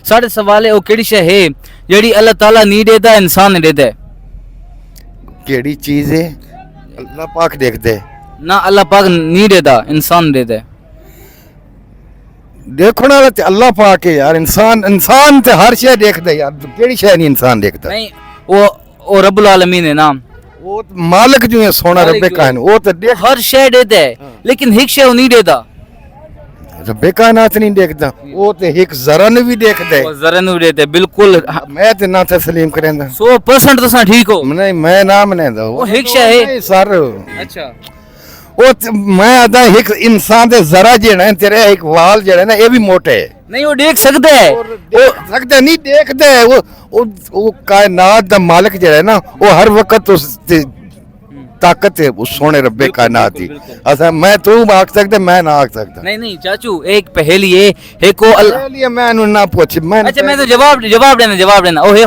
साढ़े सवाल है वो केड़ी शय है जेड़ी अल्लाह ताला नहीं देता इंसान नहीं देता है केड़ी चीज है अल्लाह पाक देखदे ना अल्लाह पाक नहीं देता इंसान देता है देखो ना ते अल्लाह पाक है यार इंसान ते हर शय देखदे यार केड़ी शय नहीं इंसान देखता नहीं वो रब्बुल आलमीन है ना वो तो मालिक जो है सोना मालिक रब्बे जो कायन वो तो देख हर शय देता है लेकिन एक शय वो नहीं देता रब्बे कायनात नहीं देखदा वो तो एक जरा ने भी देखदे वो जरा नहीं देता बिल्कुल मैं ते ना तस्लीम करेंदा 100% तो ठीक हो नहीं मैं ना मनेंदा वो एक शय है सर अच्छा मैं आदा एक इंसान दे जरा जेड़ा है तेरे एक वाल जेड़ा ना ये भी मोटे है नहीं वो देख सकता है वो सकता नहीं देखदा है वो कायनात दा मालिक जेड़ा है ना वो हर वक्त उस ताकत है उस सोने रब्बे कायनात की अच्छा मैं तू आख सकदा मैं ना आख सकदा नहीं नहीं चाचू एक पहेली है एक को लिए मैं ना पूछ मैं अच्छा मैं तो जवाब देना ओ है